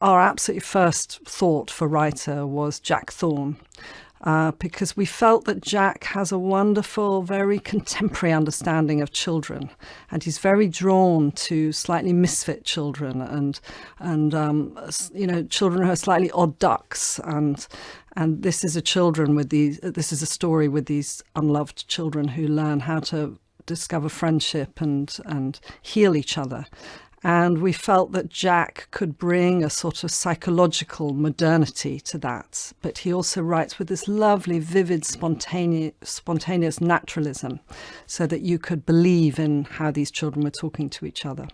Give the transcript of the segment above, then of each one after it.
our absolutely first thought for writer was Jack Thorne. Because we felt that Jack has a wonderful, very contemporary understanding of children, and he's very drawn to slightly misfit children and children who are slightly odd ducks, and this is a story with these unloved children who learn how to discover friendship and heal each other. And we felt that Jack could bring a sort of psychological modernity to that. But he also writes with this lovely, vivid, spontaneous naturalism, so that you could believe in how these children were talking to each other.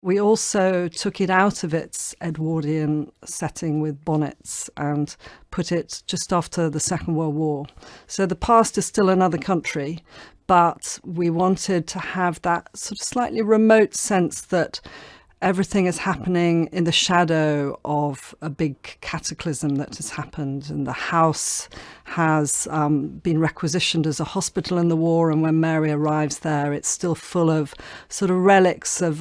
We also took it out of its Edwardian setting with bonnets and put it just after the Second World War. So the past is still another country, but we wanted to have that sort of slightly remote sense that everything is happening in the shadow of a big cataclysm that has happened, and the house has been requisitioned as a hospital in the war, and when Mary arrives there, it's still full of sort of relics of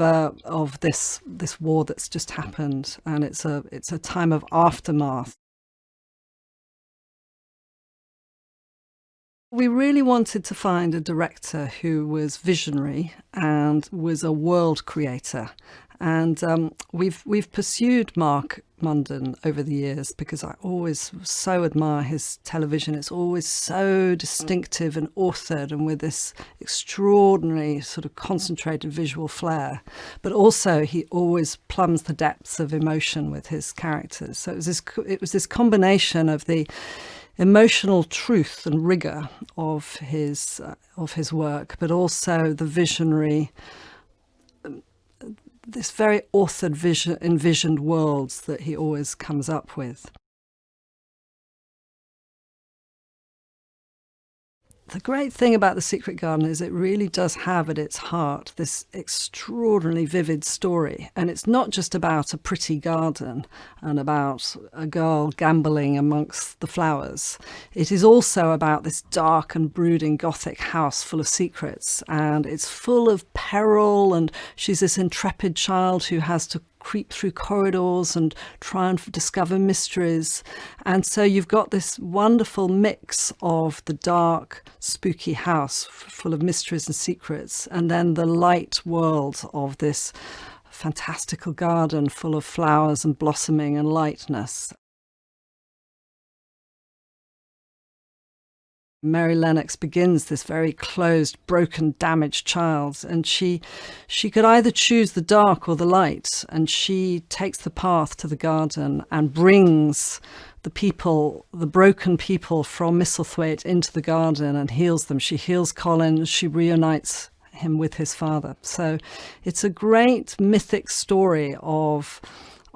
this war that's just happened, and it's a time of aftermath. We really wanted to find a director who was visionary and was a world creator. And we've pursued Mark Munden over the years because I always so admire his television. It's always so distinctive and authored and with this extraordinary sort of concentrated visual flair. But also he always plumbs the depths of emotion with his characters. So it was this combination of the emotional truth and rigour of his work, but also the visionary, this very authored envisioned worlds that he always comes up with. The great thing about The Secret Garden is it really does have at its heart this extraordinarily vivid story. And it's not just about a pretty garden and about a girl gambolling amongst the flowers. It is also about this dark and brooding Gothic house full of secrets. And it's full of peril, and she's this intrepid child who has to creep through corridors and try and discover mysteries. And so you've got this wonderful mix of the dark, spooky house full of mysteries and secrets, and then the light world of this fantastical garden full of flowers and blossoming and lightness. Mary Lennox begins this very closed, broken, damaged child, and she could either choose the dark or the light, and she takes the path to the garden and brings the broken people from Misselthwaite into the garden and heals them. She heals Colin, she reunites him with his father. So it's a great mythic story of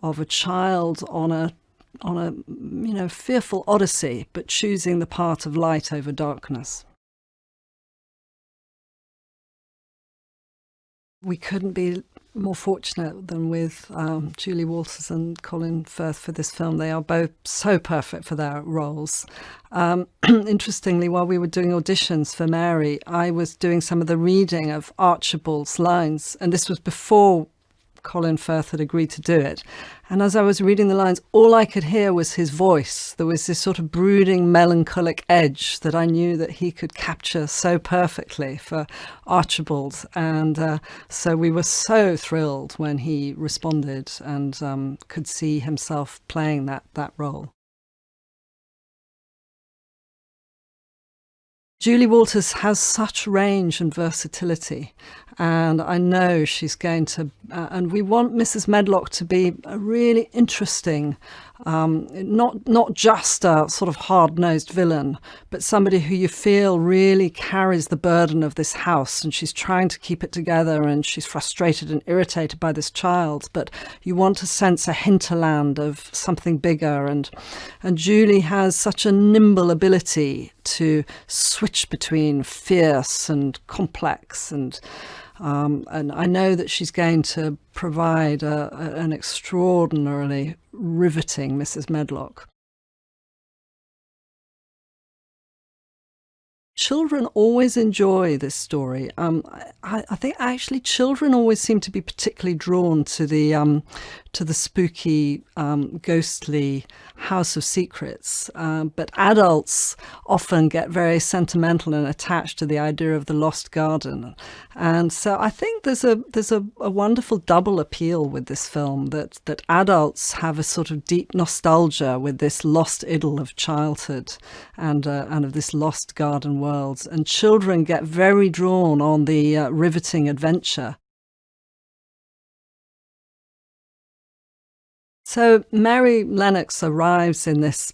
a child on a fearful odyssey, but choosing the path of light over darkness. We couldn't be more fortunate than with Julie Walters and Colin Firth for this film. They are both so perfect for their roles. Interestingly, while we were doing auditions for Mary, I was doing some of the reading of Archibald's lines, and this was before Colin Firth had agreed to do it. And as I was reading the lines, all I could hear was his voice. There was this sort of brooding, melancholic edge that I knew that he could capture so perfectly for Archibald. And so we were so thrilled when he responded and could see himself playing that role. Julie Walters has such range and versatility, and I know she's going to, and we want Mrs. Medlock to be a really interesting, not just a sort of hard-nosed villain, but somebody who you feel really carries the burden of this house, and she's trying to keep it together, and she's frustrated and irritated by this child, but you want to sense a hinterland of something bigger, and Julie has such a nimble ability to switch between fierce and complex, and I know that she's going to provide an extraordinarily riveting Mrs. Medlock. children always enjoy this story. I think actually children always seem to be particularly drawn to the spooky, ghostly House of Secrets, but adults often get very sentimental and attached to the idea of the lost garden. And so I think there's a wonderful double appeal with this film, that adults have a sort of deep nostalgia with this lost idyll of childhood and of this lost garden world, and children get very drawn on the riveting adventure. So Mary Lennox arrives in this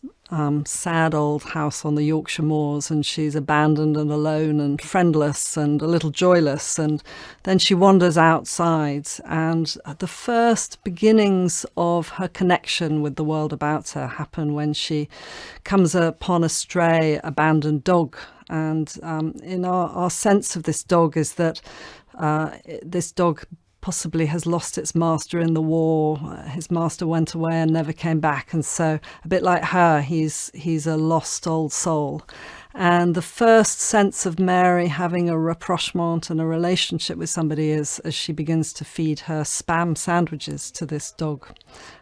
sad old house on the Yorkshire moors, and she's abandoned and alone and friendless and a little joyless, and then she wanders outside, and the first beginnings of her connection with the world about her happen when she comes upon a stray abandoned dog. And in our sense of this dog is that this dog possibly has lost its master in the war. His master went away and never came back, and so a bit like her, he's a lost old soul. And the first sense of Mary having a rapprochement and a relationship with somebody is as she begins to feed her spam sandwiches to this dog.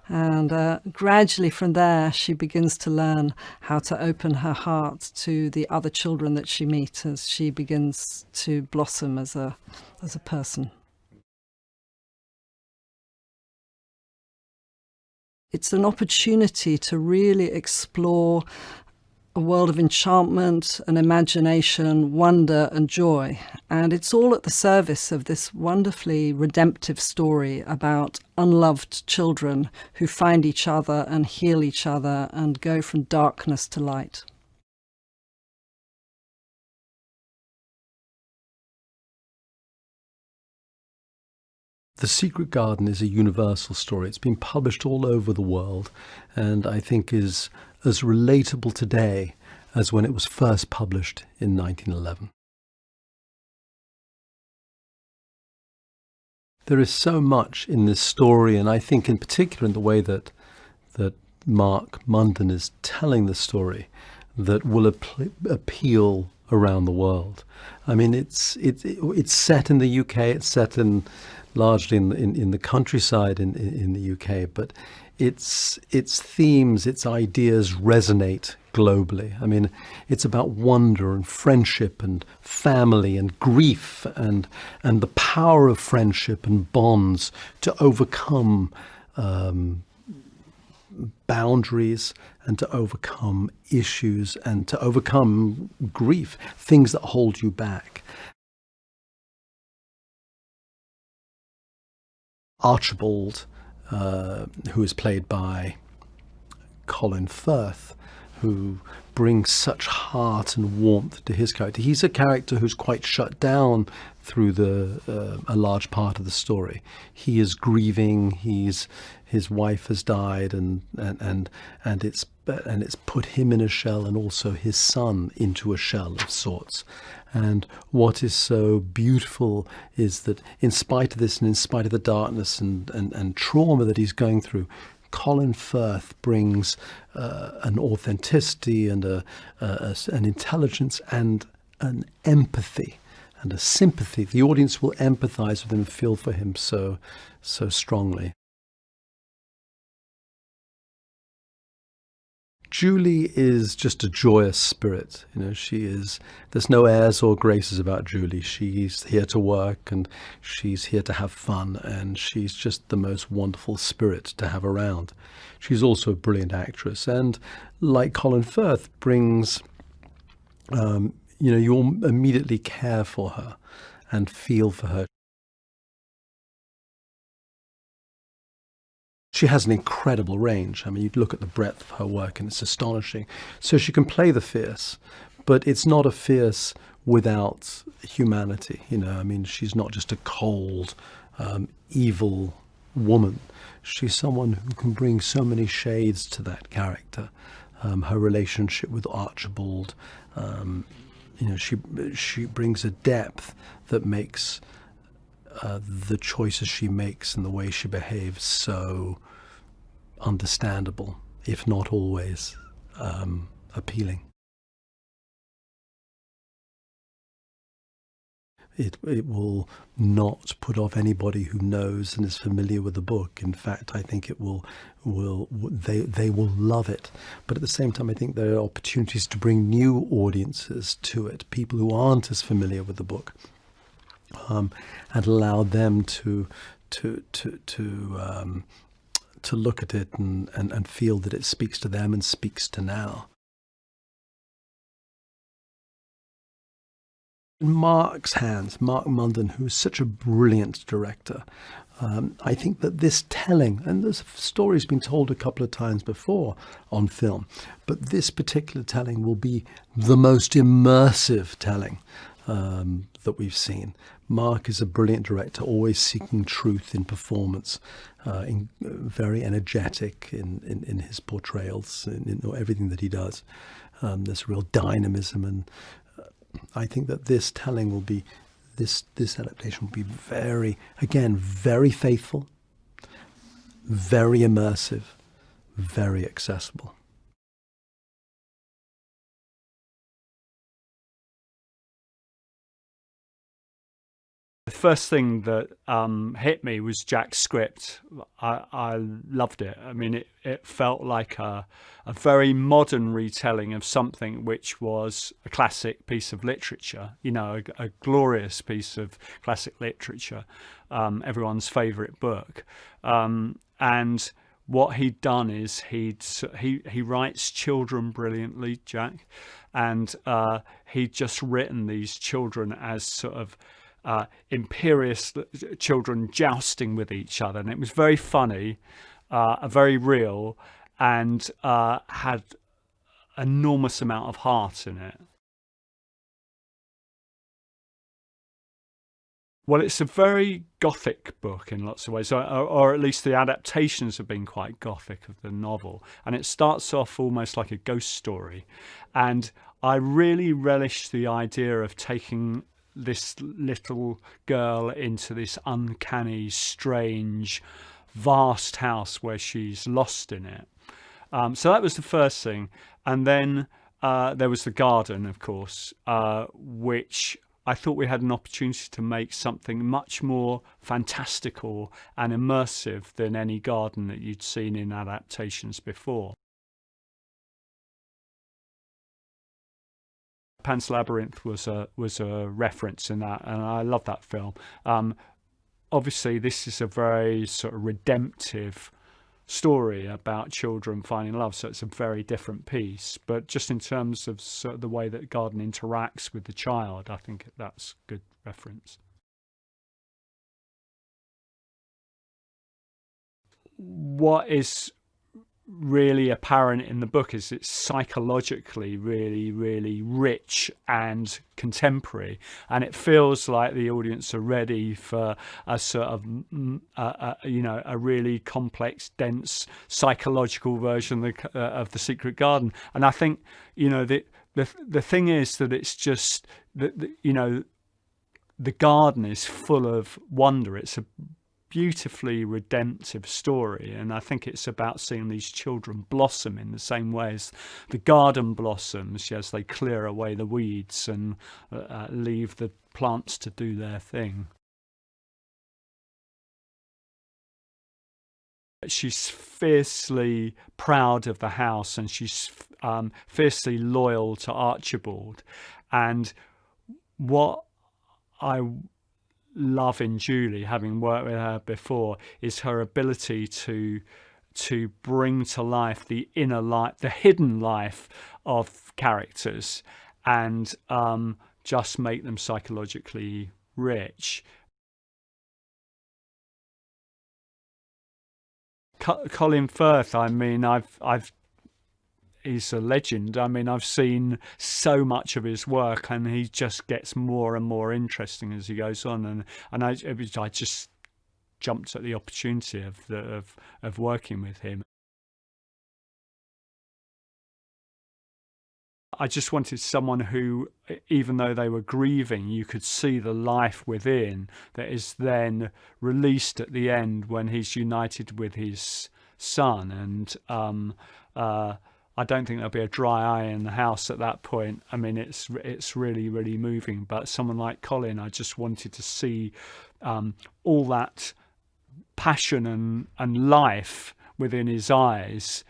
And gradually from there, she begins to learn how to open her heart to the other children that she meets as she begins to blossom as a person. It's an opportunity to really explore a world of enchantment and imagination, wonder and joy. And it's all at the service of this wonderfully redemptive story about unloved children who find each other and heal each other and go from darkness to light. The Secret Garden is a universal story. It's been published all over the world, and I think is as relatable today as when it was first published in 1911. There is so much in this story, and I think in particular in the way that Mark Munden is telling the story, that will appeal around the world. I mean, it's set in the UK. It's set largely in the countryside in the UK, but its themes, its ideas resonate globally. I mean, it's about wonder and friendship and family and grief and the power of friendship and bonds to overcome boundaries and to overcome issues and to overcome grief, things that hold you back. Archibald, who is played by Colin Firth, who brings such heart and warmth to his character. He's a character who's quite shut down through a large part of the story. He is grieving. His wife has died, and it's put him in a shell, and also his son into a shell of sorts. And what is so beautiful is that in spite of this, and in spite of the darkness and trauma that he's going through, Colin Firth brings an authenticity and an intelligence and an empathy and a sympathy. The audience will empathize with him and feel for him so strongly. Julie is just a joyous spirit. You know, there's no airs or graces about Julie. She's here to work and she's here to have fun, and she's just the most wonderful spirit to have around. She's also a brilliant actress, and like Colin Firth, brings, you'll immediately care for her and feel for her. She has an incredible range. I mean, you look at the breadth of her work and it's astonishing. So she can play the fierce, but it's not a fierce without humanity. You know, I mean, she's not just a cold, evil woman. She's someone who can bring so many shades to that character. Her relationship with Archibald, she brings a depth that makes the choices she makes and the way she behaves so understandable, if not always appealing. It will not put off anybody who knows and is familiar with the book. In fact, I think it they will love it. But at the same time, I think there are opportunities to bring new audiences to it, people who aren't as familiar with the book, and allow them to look at it and feel that it speaks to them and speaks to now. In Mark's hands, Mark Munden, who is such a brilliant director, I think that this telling, and this story's been told a couple of times before on film, but this particular telling will be the most immersive telling that we've seen. Mark is a brilliant director, always seeking truth in performance, very energetic in his portrayals, in everything that he does. There's real dynamism, and I think that this telling will be, this adaptation will be very faithful, very immersive, very accessible. The first thing that hit me was Jack's script. I loved it. I mean, it felt like a very modern retelling of something which was a classic piece of literature, you know, a glorious piece of classic literature, everyone's favourite book. And what he'd done is he writes children brilliantly, Jack, and he'd just written these children as sort of imperious children jousting with each other, and it was very funny, very real, and had enormous amount of heart in it. Well, it's a very gothic book in lots of ways, or at least the adaptations have been quite gothic of the novel, and it starts off almost like a ghost story, and I really relish the idea of taking this little girl into this uncanny, strange, vast house where she's lost in it. So that was the first thing. And then there was the garden, of course, which I thought we had an opportunity to make something much more fantastical and immersive than any garden that you'd seen in adaptations before. Pan's Labyrinth was a reference in that, and I love that film. Obviously, this is a very sort of redemptive story about children finding love, so it's a very different piece. But just in terms of sort of the way that Garden interacts with the child, I think that's good reference. What is really apparent in the book is it's psychologically really rich and contemporary, and it feels like the audience are ready for a sort of a really complex, dense psychological version of The Secret Garden. And I think, you know, the thing is that it's just that, you know, the garden is full of wonder. It's a beautifully redemptive story, and I think it's about seeing these children blossom in the same way as the garden blossoms as they clear away the weeds and leave the plants to do their thing. She's fiercely proud of the house, and she's fiercely loyal to Archibald, and what I love in Julie, having worked with her before, is her ability to bring to life the inner life, the hidden life of characters, and just make them psychologically rich. Colin Firth, I mean, he's a legend. I mean, I've seen so much of his work, and he just gets more and more interesting as he goes on. And I just jumped at the opportunity of working with him. I just wanted someone who, even though they were grieving, you could see the life within that is then released at the end when he's united with his son. And I don't think there'll be a dry eye in the house at that point. I mean, it's really, really moving. But someone like Colin, I just wanted to see all that passion and life within his eyes,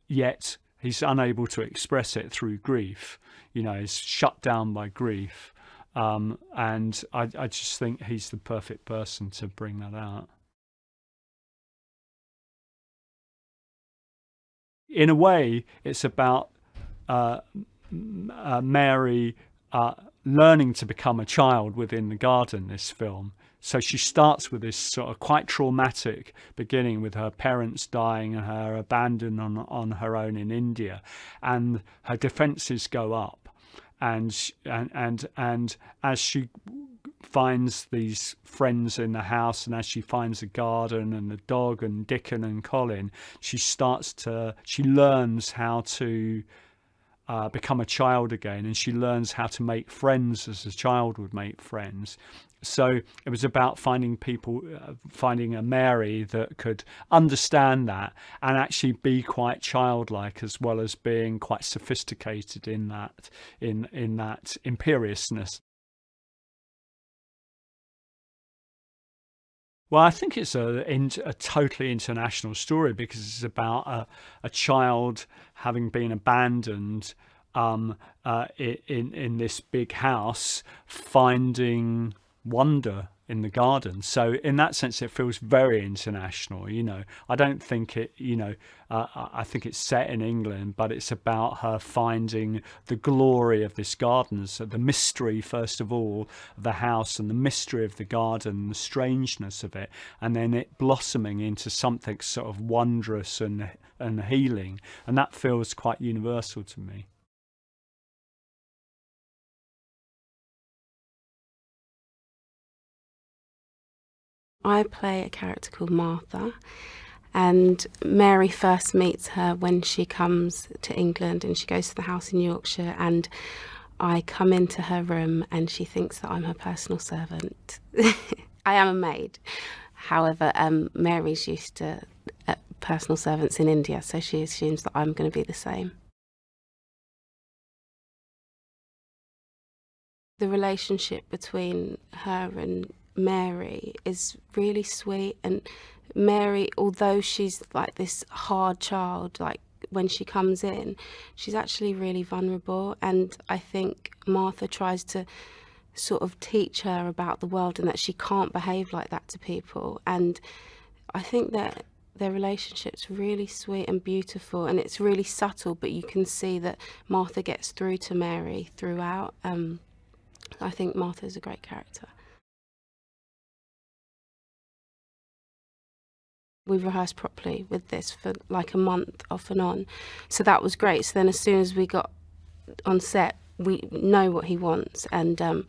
yet he's unable to express it through grief. You know, he's shut down by grief. And I just think he's the perfect person to bring that out. In a way, it's about Mary learning to become a child within the garden, this film. So she starts with this sort of quite traumatic beginning, with her parents dying and her abandoned on her own in India, and her defences go up, and as she finds these friends in the house, and as she finds the garden and the dog and Dickon and Colin, she learns how to become a child again, and she learns how to make friends as a child would make friends. So it was about finding a Mary that could understand that and actually be quite childlike, as well as being quite sophisticated in that imperiousness. Well, I think it's a totally international story, because it's about a child having been abandoned in this big house, finding wonder in the garden. So in that sense, it feels very international. You know, I don't think it, I think it's set in England, but it's about her finding the glory of this garden. So the mystery, first of all, of the house, and the mystery of the garden, the strangeness of it, and then it blossoming into something sort of wondrous and healing. And that feels quite universal to me. I play a character called Martha, and Mary first meets her when she comes to England, and she goes to the house in Yorkshire, and I come into her room and she thinks that I'm her personal servant. I am a maid. However, Mary's used to personal servants in India, so she assumes that I'm going to be the same. The relationship between her and Mary is really sweet, and Mary, although she's like this hard child, like when she comes in, she's actually really vulnerable, and I think Martha tries to sort of teach her about the world and that she can't behave like that to people. And I think that their relationship's really sweet and beautiful, and it's really subtle, but you can see that Martha gets through to Mary throughout. I think Martha's a great character. We rehearsed properly with this for like a month off and on, so that was great. So then as soon as we got on set, we know what he wants, and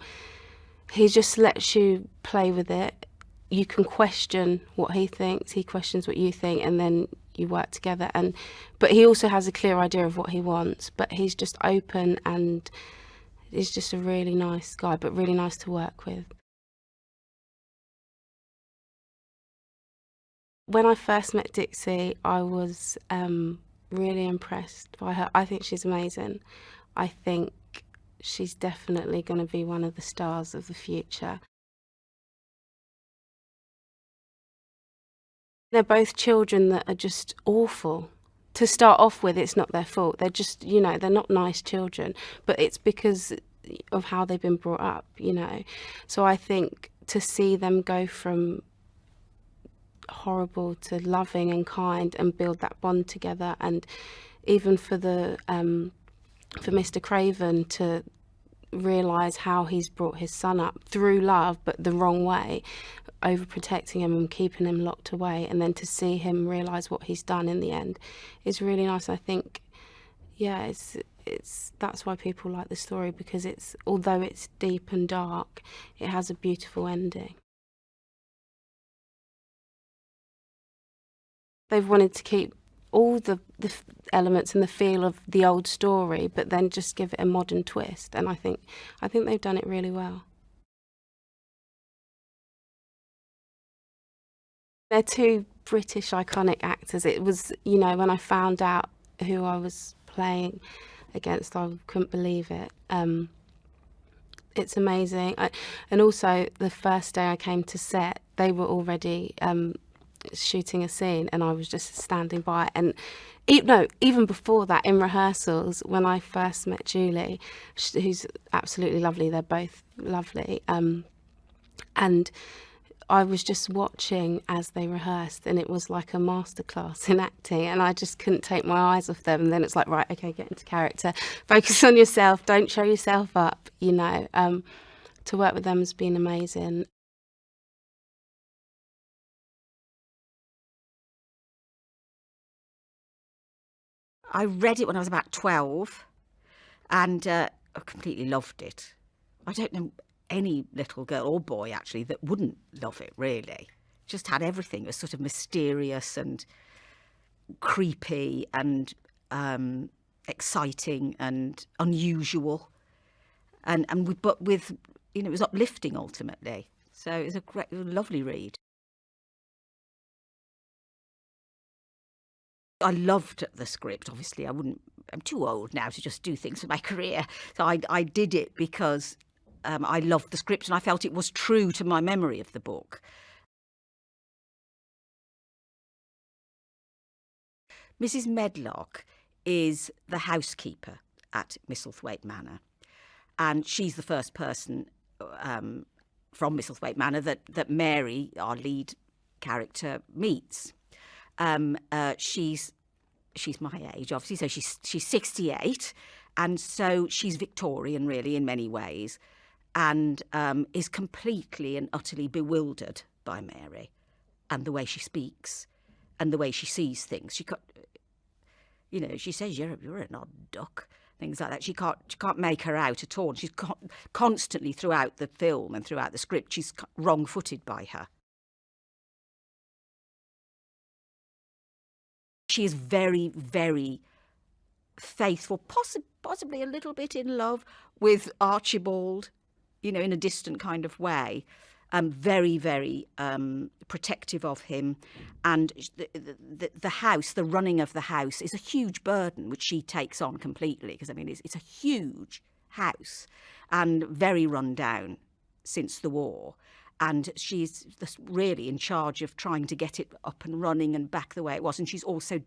he just lets you play with it. You can question what he thinks, he questions what you think, and then you work together. But he also has a clear idea of what he wants, but he's just open, and he's just a really nice guy, but really nice to work with. When I first met Dixie, I was really impressed by her. I think she's amazing. I think she's definitely going to be one of the stars of the future. They're both children that are just awful. To start off with, it's not their fault. They're just, they're not nice children, but it's because of how they've been brought up, So I think to see them go from horrible to loving and kind and build that bond together, and even for Mr. Craven to realise how he's brought his son up through love, but the wrong way, overprotecting him and keeping him locked away, and then to see him realise what he's done in the end is really nice. I think, that's why people like the story, because although it's deep and dark, it has a beautiful ending. They've wanted to keep all the elements and the feel of the old story, but then just give it a modern twist, and I think they've done it really well. They're two British iconic actors. It was, when I found out who I was playing against. I couldn't believe it. It's amazing. And also, the first day I came to set, they were already shooting a scene, and I was just standing by. And even before that, in rehearsals, when I first met Julie, who's absolutely lovely, they're both lovely, and I was just watching as they rehearsed, and it was like a masterclass in acting, and I just couldn't take my eyes off them. And then it's like, right, okay, get into character, focus on yourself, don't show yourself up, you know. To work with them has been amazing. I read it when I was about 12, and I completely loved it. I don't know any little girl or boy, actually, that wouldn't love it, really. Just had everything. It was sort of mysterious and creepy and exciting and unusual. But with, you know, it was uplifting, ultimately. So it was a lovely read. I loved the script. Obviously, I'm too old now to just do things for my career. So I did it because I loved the script, and I felt it was true to my memory of the book. Mrs. Medlock is the housekeeper at Misselthwaite Manor, and she's the first person from Misselthwaite Manor that Mary, our lead character, meets. She's my age, obviously, so she's 68, and so she's Victorian, really, in many ways, and is completely and utterly bewildered by Mary and the way she speaks and the way she sees things. She says, you're an odd duck, things like that. She can't make her out at all. She's constantly, throughout the film and throughout the script, she's wrong-footed by her. She is very, very faithful, possibly a little bit in love with Archibald, you know, in a distant kind of way. Very, very protective of him. And the house, the running of the house, is a huge burden, which she takes on completely, because, I mean, it's a huge house and very run down since the war. And she's really in charge of trying to get it up and running and back the way it was. And she's also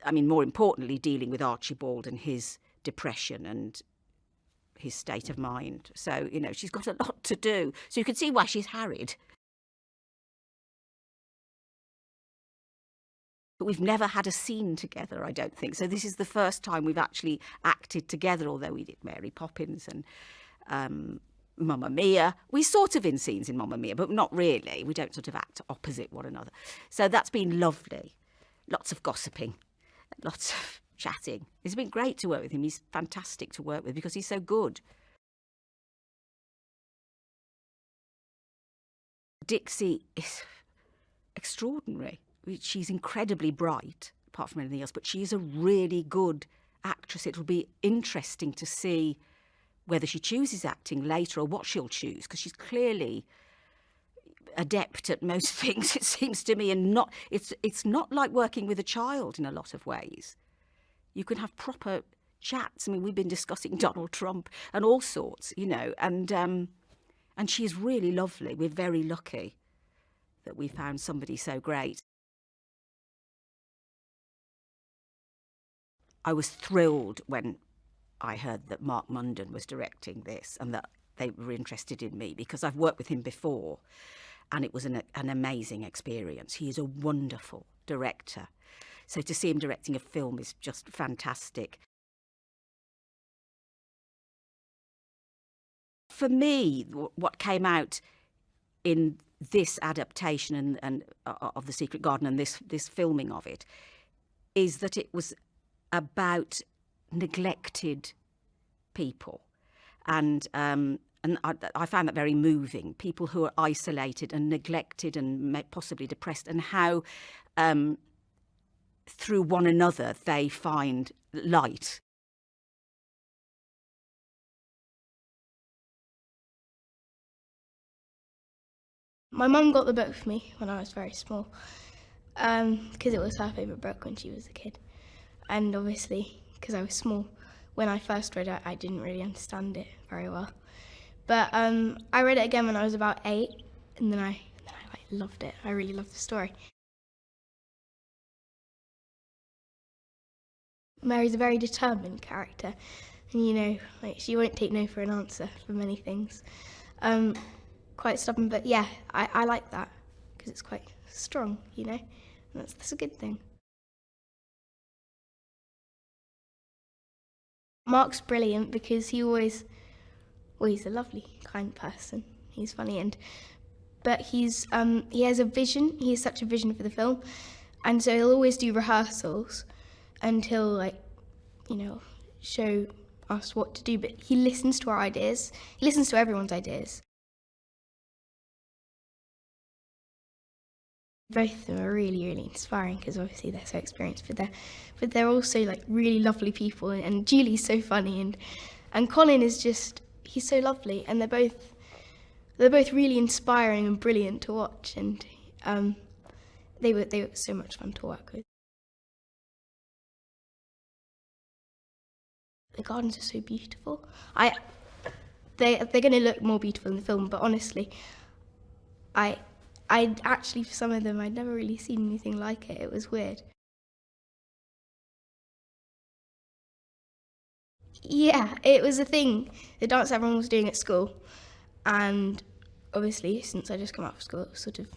more importantly, dealing with Archibald and his depression and his state of mind. So, you know, she's got a lot to do. So you can see why she's harried. But we've never had a scene together, I don't think. So this is the first time we've actually acted together, although we did Mary Poppins and Mamma Mia. We sort of in scenes in Mamma Mia, but not really. We don't sort of act opposite one another. So that's been lovely. Lots of gossiping, lots of chatting. It's been great to work with him. He's fantastic to work with because he's so good. Dixie is extraordinary. She's incredibly bright, apart from anything else, but she's a really good actress. It'll be interesting to see whether she chooses acting later or what she'll choose, because she's clearly adept at most things, it seems to me, and it's not like working with a child in a lot of ways. You can have proper chats. I mean, we've been discussing Donald Trump and all sorts, you know, and she's really lovely. We're very lucky that we found somebody so great. I was thrilled when I heard that Mark Munden was directing this and that they were interested in me, because I've worked with him before and it was an amazing experience. He is a wonderful director. So to see him directing a film is just fantastic. For me, what came out in this adaptation and of The Secret Garden and this filming of it is that it was about neglected people, and I found that very moving. People who are isolated and neglected and possibly depressed, and how through one another they find light. My mum got the book for me when I was very small, because it was her favourite book when she was a kid. and obviously, because I was small, when I first read it, I didn't really understand it very well. But I read it again when I was about 8, and then I loved it. I really loved the story. Mary's a very determined character, and you know, like, she won't take no for an answer for many things. Quite stubborn, but yeah, I like that because it's quite strong, you know, and that's a good thing. Mark's brilliant because he's a lovely, kind person. He's funny, but he has a vision. He has such a vision for the film, and so he'll always do rehearsals, and he'll, like, you know, show us what to do. But he listens to our ideas. He listens to everyone's ideas. Both of them are really, really inspiring because obviously they're so experienced, but they're also like really lovely people. And Julie's so funny, and Colin is just, he's so lovely, and they're both really inspiring and brilliant to watch. And they were so much fun to work with. The gardens are so beautiful. They're going to look more beautiful in the film, but honestly, I actually, for some of them, I'd never really seen anything like it. It was weird. Yeah, it was a thing, the dance everyone was doing at school. And obviously, since I just come out of school, it was sort of,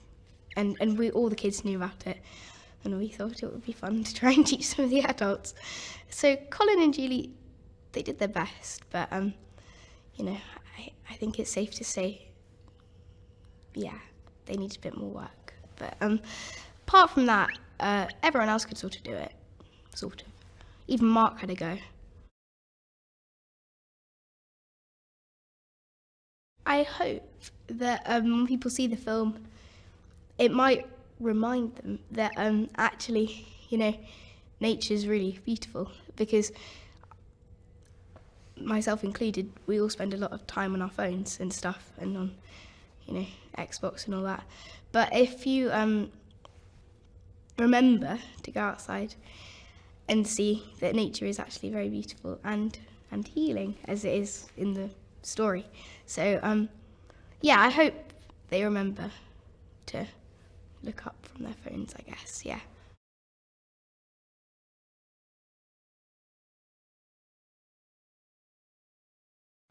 and all the kids knew about it. And we thought it would be fun to try and teach some of the adults. So Colin and Julie, they did their best, but you know, I think it's safe to say, yeah, they needed a bit more work. But apart from that, everyone else could sort of do it, sort of. Even Mark had a go. I hope that when people see the film, it might remind them that actually, you know, nature's really beautiful, because myself included, we all spend a lot of time on our phones and stuff, and on, you know, Xbox and all that. But if you remember to go outside and see that nature is actually very beautiful and healing, as it is in the story. So yeah, I hope they remember to look up from their phones, I guess, yeah.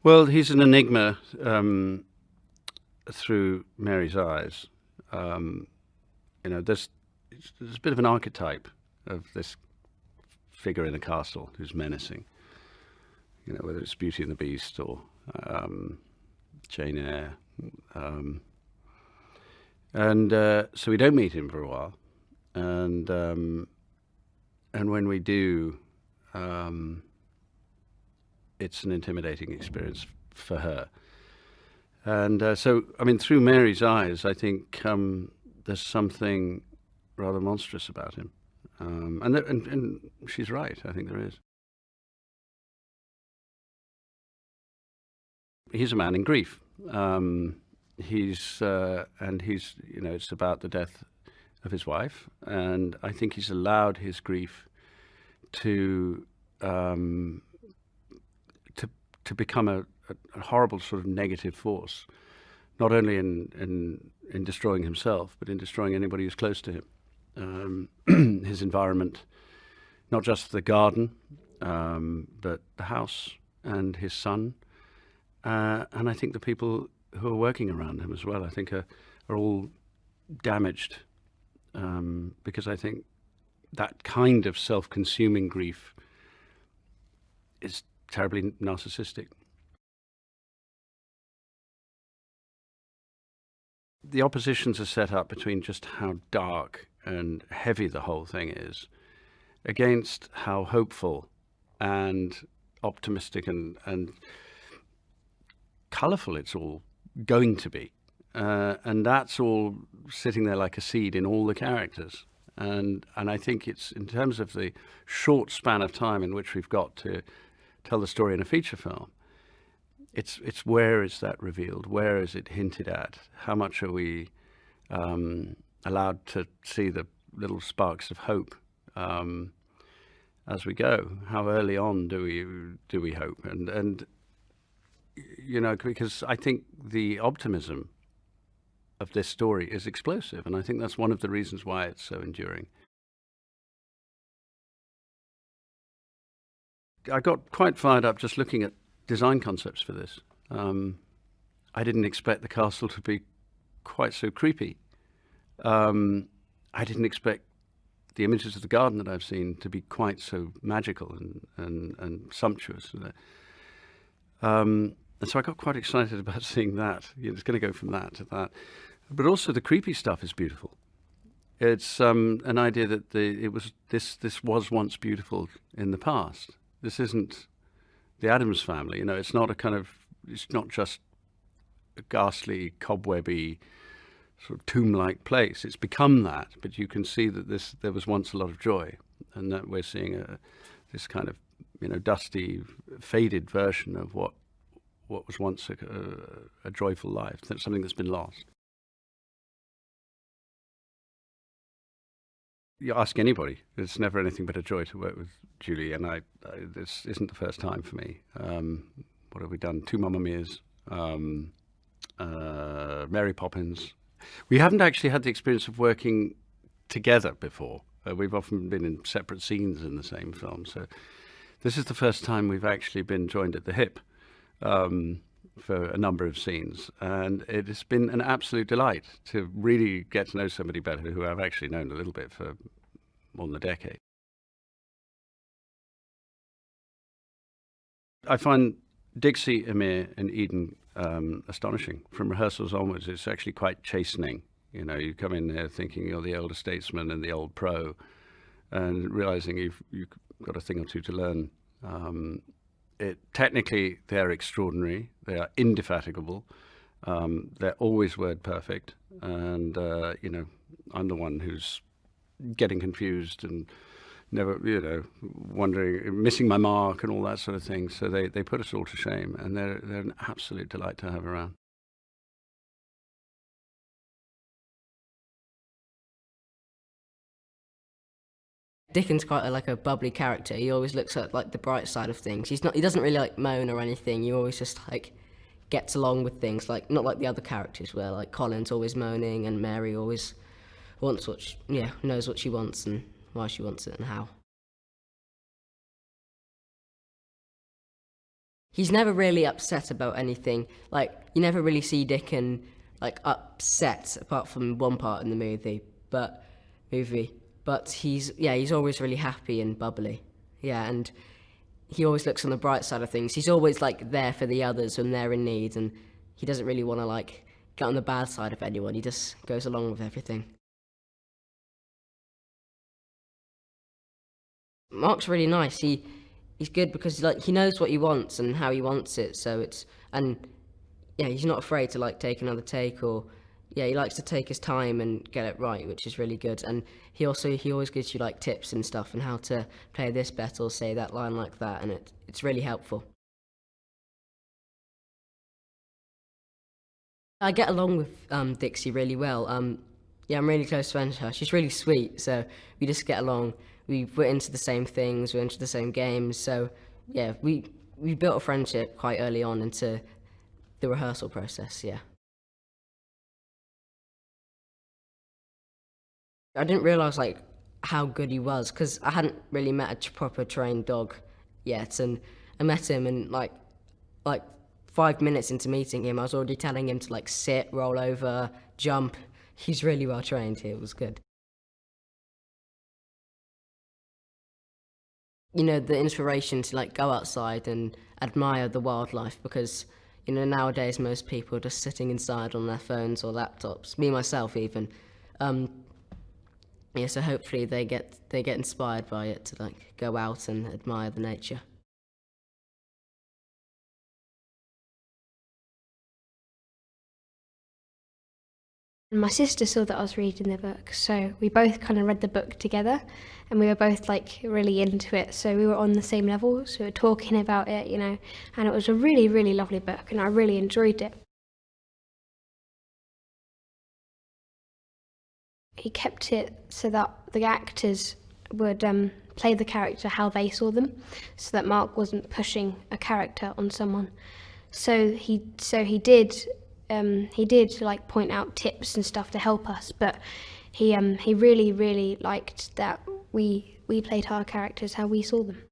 Well, he's an enigma through Mary's eyes. You know, there's a bit of an archetype of this figure in a castle who's menacing. You know, whether it's Beauty and the Beast or Jane Eyre. So we don't meet him for a while. And when we do, it's an intimidating experience for her. And so, I mean, through Mary's eyes, I think there's something rather monstrous about him. And she's right, I think there is. He's a man in grief. He's, you know, it's about the death of his wife. And I think he's allowed his grief to become a horrible sort of negative force, not only in destroying himself, but in destroying anybody who's close to him. His environment, not just the garden, but the house and his son. And I think the people who are working around him as well, I think are all damaged, because I think that kind of self-consuming grief is terribly narcissistic. The oppositions are set up between just how dark and heavy the whole thing is, against how hopeful and optimistic and colourful it's all going to be. And that's all sitting there like a seed in all the characters. And I think it's, in terms of the short span of time in which we've got to tell the story in a feature film, it's where is that revealed? Where is it hinted at? How much are we allowed to see the little sparks of hope? And as we go. How early on do we hope? And you know, because I think the optimism of this story is explosive, and I think that's one of the reasons why it's so enduring. I got quite fired up just looking at design concepts for this. I didn't expect the castle to be quite so creepy. I didn't expect the images of the garden that I've seen to be quite so magical and sumptuous. And so I got quite excited about seeing that. You know, it's going to go from that to that. But also the creepy stuff is beautiful. It's an idea that this was once beautiful in the past. This isn't the Addams Family. You know, it's not it's not just a ghastly, cobwebby, sort of tomb-like place. It's become that, but you can see that there was once a lot of joy, and that we're seeing this kind of, you know, dusty, faded version of what was once a joyful life. That's something that's been lost. You ask anybody, it's never anything but a joy to work with Julie, and this isn't the first time for me. What have we done? 2 Mamma Mias, Mary Poppins. We haven't actually had the experience of working together before. We've often been in separate scenes in the same film, so this is the first time we've actually been joined at the hip for a number of scenes, and it has been an absolute delight to really get to know somebody better who I've actually known a little bit for more than a decade. I find Dixie, Amir and Eden astonishing. From rehearsals onwards, it's actually quite chastening. You know, you come in there thinking you're the elder statesman and the old pro, and realizing you've got a thing or two to learn. Technically, they're extraordinary. They are indefatigable. They're always word perfect. And, you know, I'm the one who's getting confused and never, you know, wondering, missing my mark and all that sort of thing. So they put us all to shame, and they're an absolute delight to have around. Dickon's quite like a bubbly character. He always looks at like the bright side of things. He doesn't really like moan or anything. He always just like gets along with things, like not like the other characters where like Colin's always moaning and Mary always wants knows what she wants and why she wants it and how. He's never really upset about anything. Like you never really see Dickon like upset apart from one part in the movie, but he's always really happy and bubbly. Yeah, and he always looks on the bright side of things. He's always like there for the others when they're in need, and he doesn't really want to like get on the bad side of anyone. He just goes along with everything. Mark's really nice. He's good because like he knows what he wants and how he wants it. So he's not afraid to like take another take, or he likes to take his time and get it right, which is really good. And he always gives you like tips and stuff and how to play this better or say that line like that, and it's really helpful. I get along with Dixie really well. I'm really close friends with her. She's really sweet, so we just get along. We're into the same things, we're into the same games, so yeah, we built a friendship quite early on into the rehearsal process, yeah. I didn't realise like how good he was, because I hadn't really met a proper trained dog yet, and I met him and like 5 minutes into meeting him, I was already telling him to like sit, roll over, jump. He's really well trained here, it was good. You know, the inspiration to like go outside and admire the wildlife, because you know nowadays most people are just sitting inside on their phones or laptops, me myself even. So hopefully they get inspired by it to like go out and admire the nature. My sister saw that I was reading the book, so we both kind of read the book together, and we were both like really into it, so we were on the same level, so we were talking about it, you know, and it was a really, really lovely book, and I really enjoyed it. He kept it so that the actors would play the character how they saw them, so that Mark wasn't pushing a character on someone. So he did like point out tips and stuff to help us, but he really liked that we played our characters how we saw them.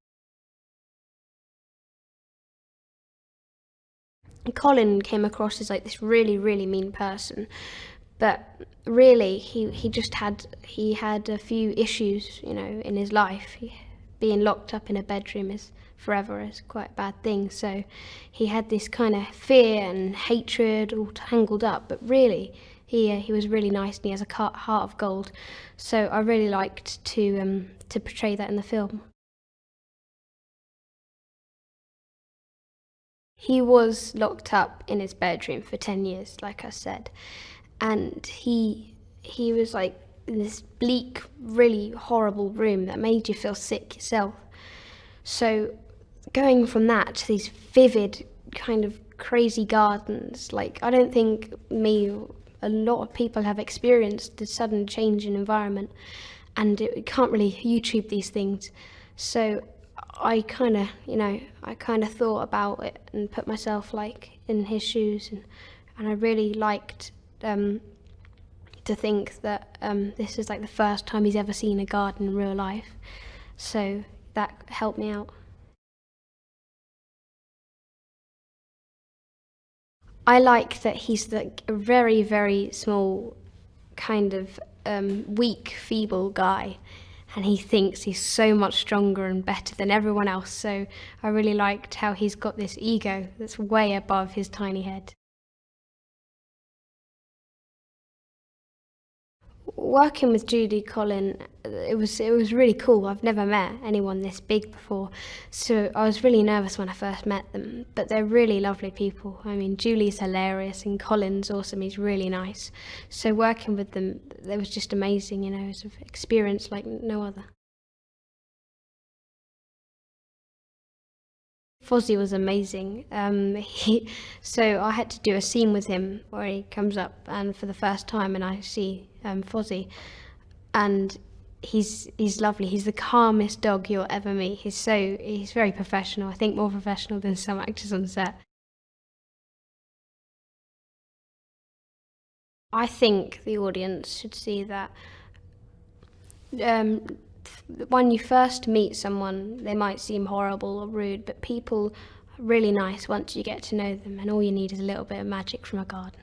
Colin came across as like this really mean person, but really he had a few issues, you know, in his life. Being locked up in a bedroom forever is quite a bad thing, so he had this kind of fear and hatred all tangled up, but really he was really nice and he has a heart of gold, so I really liked to portray that in the film. He was locked up in his bedroom for 10 years, like I said, and he was like in this bleak, really horrible room that made you feel sick yourself. So going from that to these vivid, kind of crazy gardens, like I don't think a lot of people have experienced the sudden change in environment, and you can't really YouTube these things. So I kind of thought about it and put myself like in his shoes, and I really liked to think that this is like the first time he's ever seen a garden in real life, so that helped me out. I like that he's like a very small, kind of weak, feeble guy, and he thinks he's so much stronger and better than everyone else, so I really liked how he's got this ego that's way above his tiny head. Working with Judy, Colin, it was really cool. I've never met anyone this big before, so I was really nervous when I first met them, but they're really lovely people. I mean, Julie's hilarious and Colin's awesome, he's really nice. So working with them, it was just amazing, you know, it was an experience like no other. FOZZIE was amazing. So I had to do a scene with him where he comes up and for the first time and I see FOZZIE, and he's lovely. He's the calmest dog you'll ever meet. He's very professional. I think more professional than some actors on set. I think the audience should see that when you first meet someone, they might seem horrible or rude, but people are really nice once you get to know them, and all you need is a little bit of magic from a garden.